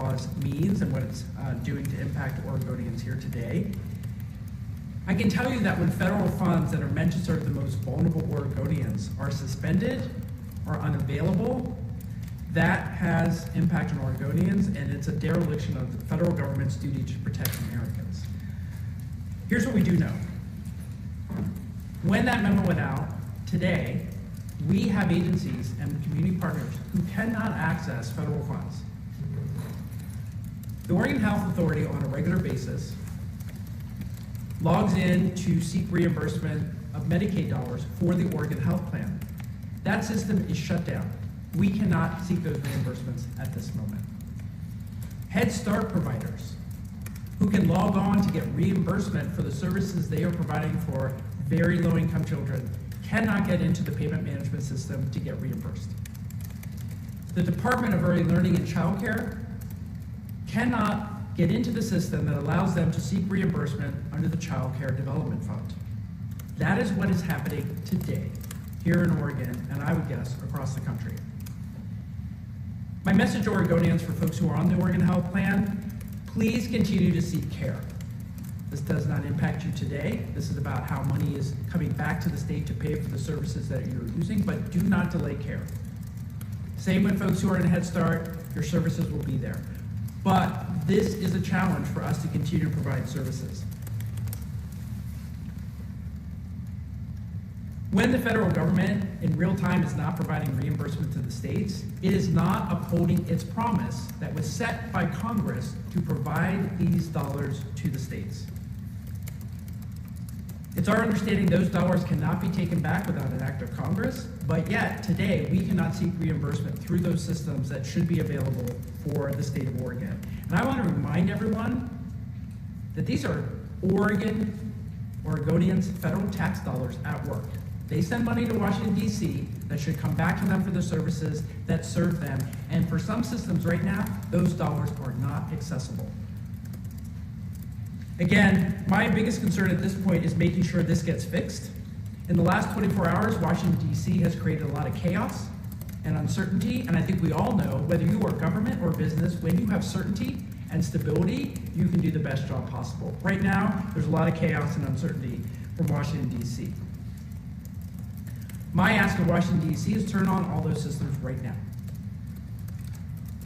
cause means and what it's doing to impact Oregonians here today. I can tell you that when federal funds that are meant to serve the most vulnerable Oregonians are suspended or unavailable, that has impact on Oregonians, and it's a dereliction of the federal government's duty to protect Americans. Here's what we do know. When that memo went out today, we have agencies and community partners who cannot access federal funds. The Oregon Health Authority on a regular basis logs in to seek reimbursement of Medicaid dollars for the Oregon Health Plan. That system is shut down. We cannot seek those reimbursements at this moment. Head Start providers who can log on to get reimbursement for the services they are providing for very low-income children cannot get into the payment management system to get reimbursed. The Department of Early Learning and Child Care cannot get into the system that allows them to seek reimbursement under the Child Care Development Fund. That is what is happening today here in Oregon, and I would guess across the country. My message to Oregonians, for folks who are on the Oregon Health Plan, please continue to seek care. This does not impact you today. This is about how money is coming back to the state to pay for the services that you're using, but do not delay care. Same with folks who are in Head Start, your services will be there. But this is a challenge for us to continue to provide services. When the federal government in real time is not providing reimbursement to the states, it is not upholding its promise that was set by Congress to provide these dollars to the states. It's our understanding those dollars cannot be taken back without an act of Congress, but yet today we cannot seek reimbursement through those systems that should be available for the state of Oregon. And I want to remind everyone that these are Oregonians' federal tax dollars at work. They send money to Washington, D.C. that should come back to them for the services that serve them. And for some systems right now, those dollars are not accessible. Again, my biggest concern at this point is making sure this gets fixed. In the last 24 hours, Washington, D.C. has created a lot of chaos and uncertainty, and I think we all know, whether you are government or business, when you have certainty and stability, you can do the best job possible. Right now, there's a lot of chaos and uncertainty from Washington, D.C. My ask of Washington, D.C. is turn on all those systems right now.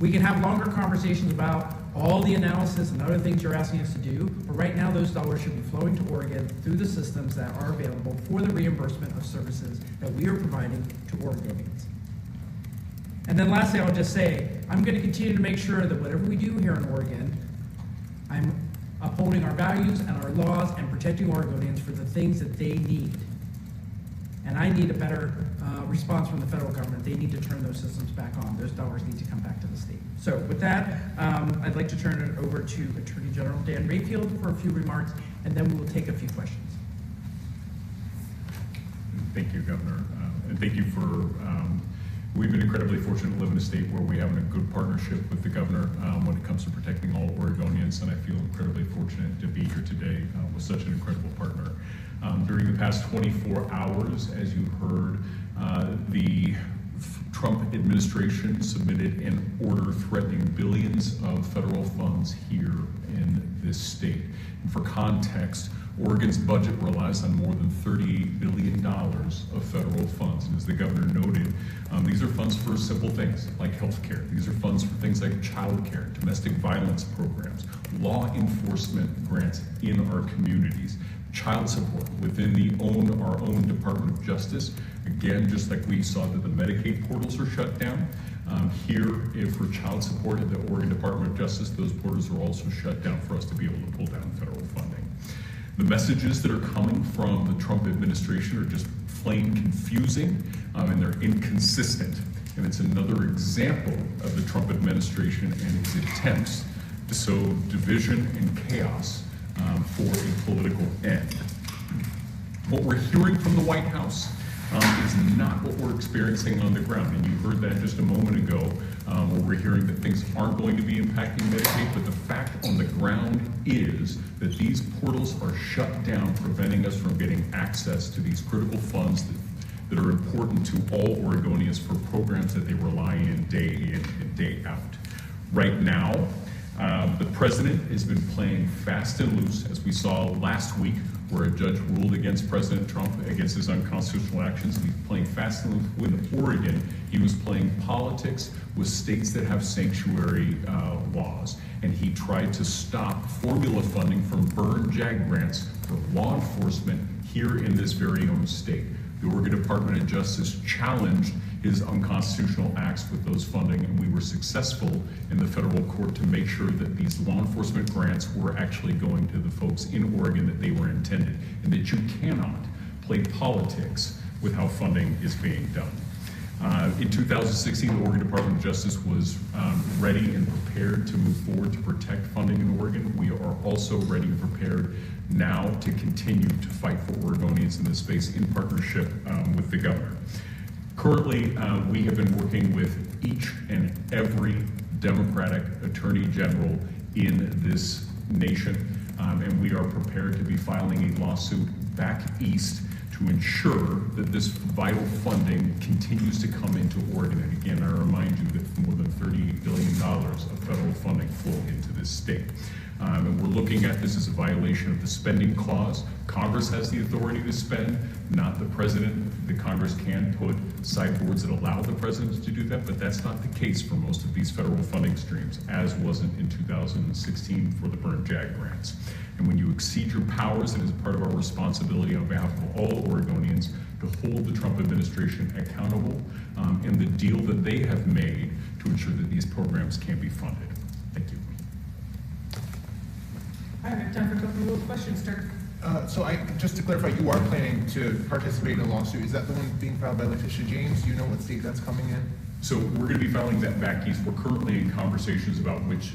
We can have longer conversations about all the analysis and other things you're asking us to do, but right now those dollars should be flowing to Oregon through the systems that are available for the reimbursement of services that we are providing to Oregonians. And then lastly, I'll just say, I'm going to continue to make sure that whatever we do here in Oregon, I'm upholding our values and our laws and protecting Oregonians for the things that they need. And I need a better response from the federal government. They need to turn those systems back on. Those dollars need to come back to the state. So with that, I'd like to turn it over to Attorney General Dan Rayfield for a few remarks, and then we will take a few questions. Thank you, Governor. And thank you for, we've been incredibly fortunate to live in a state where we have a good partnership with the governor when it comes to protecting all Oregonians, and I feel incredibly fortunate to be here today with such an incredible partner. During the past 24 hours, as you heard, the Trump administration submitted an order threatening billions of federal funds here in this state. And for context, Oregon's budget relies on more than $38 billion of federal funds. And as the governor noted, these are funds for simple things like health care. These are funds for things like child care, domestic violence programs, law enforcement grants in our communities, child support within our own Department of Justice. Again, just like we saw that the Medicaid portals are shut down, here for child support at the Oregon Department of Justice, those portals are also shut down for us to be able to pull down federal funding. The messages that are coming from the Trump administration are just plain confusing, and they're inconsistent. And it's another example of the Trump administration and its attempts to sow division and chaos for a political end. What we're hearing from the White House is not what we're experiencing on the ground. And you heard that just a moment ago, where we're hearing that things aren't going to be impacting Medicaid, but the fact on the ground is that these portals are shut down, preventing us from getting access to these critical funds that are important to all Oregonians for programs that they rely in and day out. Right now, The president has been playing fast and loose, as we saw last week, where a judge ruled against President Trump, against his unconstitutional actions. He's playing fast and loose with Oregon. He was playing politics with states that have sanctuary laws. And he tried to stop formula funding from burn JAG grants for law enforcement here in this very own state. The Oregon Department of Justice challenged his unconstitutional acts with those funding, and we were successful in the federal court to make sure that these law enforcement grants were actually going to the folks in Oregon that they were intended, and that you cannot play politics with how funding is being done. In 2016, the Oregon Department of Justice was ready and prepared to move forward to protect funding in Oregon. We are also ready and prepared now to continue to fight for Oregonians in this space in partnership with the governor. Currently, we have been working with each and every Democratic Attorney General in this nation, and we are prepared to be filing a lawsuit back east to ensure that this vital funding continues to come into Oregon. And again, I remind you that more than $38 billion of federal funding flow into this state. And we're looking at this as a violation of the spending clause. Congress has the authority to spend, not the president. The Congress can put sideboards that allow the president to do that, but that's not the case for most of these federal funding streams, as wasn't in 2016 for the burn JAG grants. And when you exceed your powers, it is part of our responsibility on behalf of all Oregonians to hold the Trump administration accountable in the deal that they have made to ensure that these programs can be funded. Thank you. I have time for a couple of questions, sir. Just to clarify, you are planning to participate in a lawsuit. Is that the one being filed by Letitia James? Do you know what state that's coming in? So we're going to be filing that back east. We're currently in conversations about which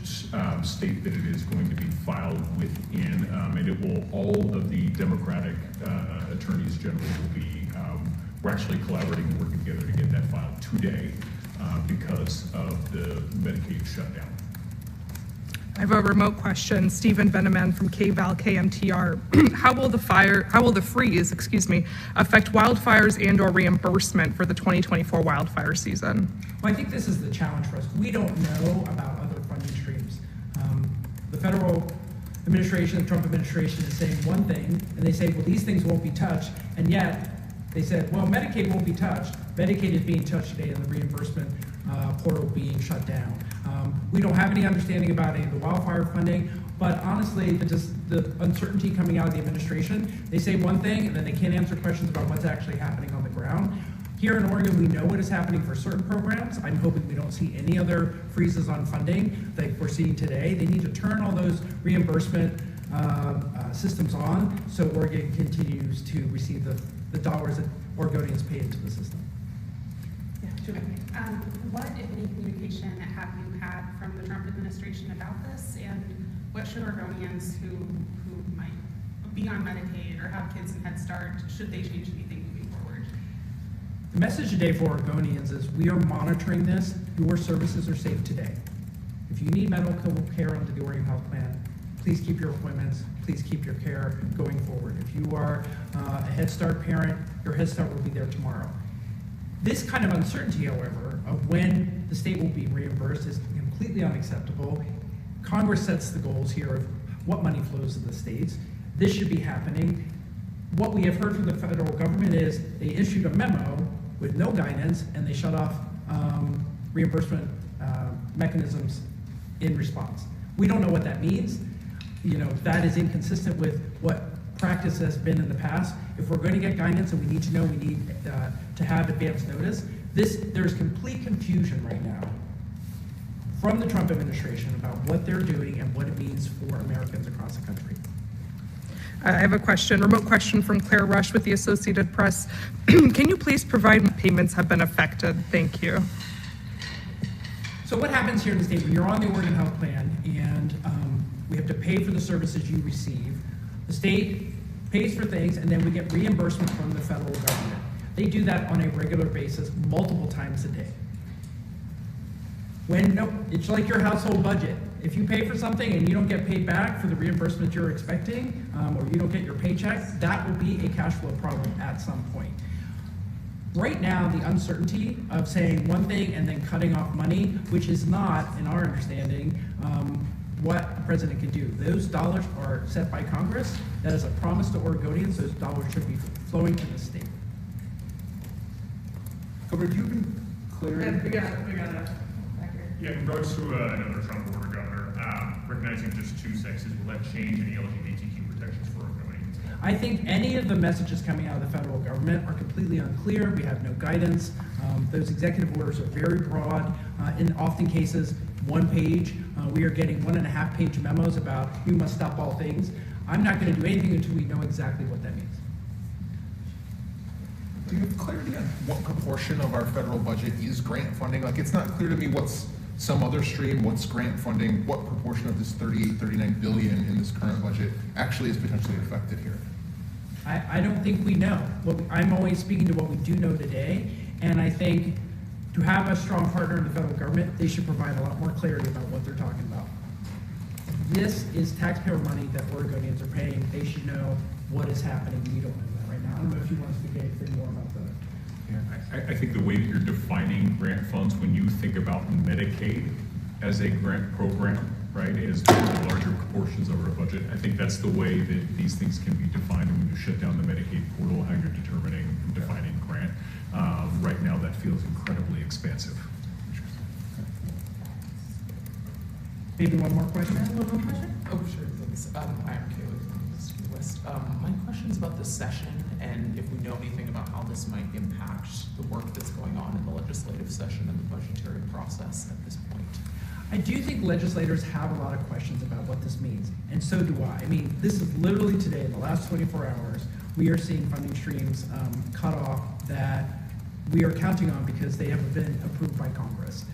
state that it is going to be filed within, and it will, all of the Democratic attorneys general will be, we're actually collaborating and working together to get that filed today because of the Medicaid shutdown. I have a remote question. Stephen Veneman from KVAL KMTR. How will the freeze, affect wildfires and/or reimbursement for the 2024 wildfire season? Well, I think this is the challenge for us. We don't know about other funding streams. The federal administration, the Trump administration is saying one thing, and they say, well, these things won't be touched, and yet they said, well, Medicaid won't be touched. Medicaid is being touched today, and the reimbursement portal being shut down. We don't have any understanding about any of the wildfire funding, but honestly, the uncertainty coming out of the administration, they say one thing, and then they can't answer questions about what's actually happening on the ground. Here in Oregon, we know what is happening for certain programs. I'm hoping we don't see any other freezes on funding like we're seeing today. They need to turn all those reimbursement systems on so Oregon continues to receive the dollars that Oregonians pay into the system. What, if any, communication have you had from the Trump administration about this, and what should Oregonians who might be on Medicaid or have kids in Head Start, should they change anything moving forward? The message today for Oregonians is we are monitoring this. Your services are safe today. If you need medical care under the Oregon Health Plan, please keep your appointments. Please keep your care going forward. If you are a Head Start parent, your Head Start will be there tomorrow. This kind of uncertainty, however, of when the state will be reimbursed is completely unacceptable. Congress sets the goals here of what money flows to the states. This should be happening. What we have heard from the federal government is they issued a memo with no guidance and they shut off reimbursement mechanisms in response. We don't know what that means. That is inconsistent with what practice has been in the past. If we're going to get guidance and we need to know, we need to have advance notice. There's complete confusion right now from the Trump administration about what they're doing and what it means for Americans across the country. I have a remote question from Claire Rush with the Associated Press. Can you please provide when payments have been affected? Thank you. So what happens here in the state when you're on the Oregon Health Plan and we have to pay for the services you receive? The state pays for things, and then we get reimbursement from the federal government. They do that on a regular basis, multiple times a day. It's like your household budget. If you pay for something and you don't get paid back for the reimbursement you're expecting, or you don't get your paycheck, that will be a cash flow problem at some point. Right now, the uncertainty of saying one thing and then cutting off money, which is not, in our understanding, what a president can do. Those dollars are set by Congress. That is a promise to Oregonians. Those dollars should be flowing to the state. Governor, do you have any clarity? We got it back here. Yeah, in regards to another Trump order, Governor, recognizing just 2 sexes, will that change any LGBTQ protections for Oregonians? I think any of the messages coming out of the federal government are completely unclear. We have no guidance. Those executive orders are very broad. In often cases, 1 page. We are getting 1.5-page memos about you must stop all things. I'm not going to do anything until we know exactly what that means. Do you have clarity on what proportion of our federal budget is grant funding? Like, it's not clear to me what's some other stream, what's grant funding, what proportion of this 39 billion in this current budget actually is potentially affected here? I don't think we know. I'm always speaking to what we do know today, and I think to have a strong partner in the federal government, they should provide a lot more clarity about what they're talking about. This is taxpayer money that Oregonians are paying. They should know what is happening. We don't know that right now. I don't know if you want to speak anything more about that. I think the way that you're defining grant funds, when you think about Medicaid as a grant program, right, as one of the larger proportions of our budget, I think that's the way that these things can be defined. And when you shut down the Medicaid portal, how you're determining and defining grant. Right now, that feels incredibly expansive. Maybe one more question? Oh, sure, thanks. I'm Caleb from City West. My question is about this session and if we know anything about how this might impact the work that's going on in the legislative session and the budgetary process at this point. I do think legislators have a lot of questions about what this means, and so do I. I mean, this is literally today, in the last 24 hours, we are seeing funding streams cut off that we are counting on because they haven't been approved by Congress.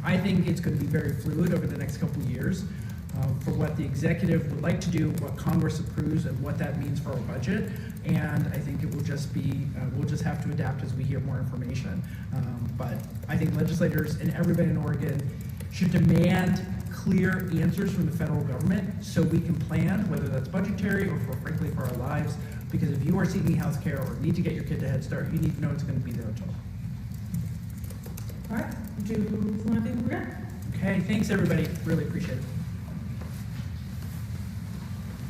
I think it's going to be very fluid over the next couple of years for what the executive would like to do, what Congress approves, and what that means for our budget. And I think it will just be, we'll just have to adapt as we hear more information. But I think legislators and everybody in Oregon should demand clear answers from the federal government so we can plan, whether that's budgetary or frankly for our lives. Because if you are seeking health care or need to get your kid to Head Start, you need to know it's going to be there until. All right, do you want to think we're good? Okay, thanks everybody. Really appreciate it.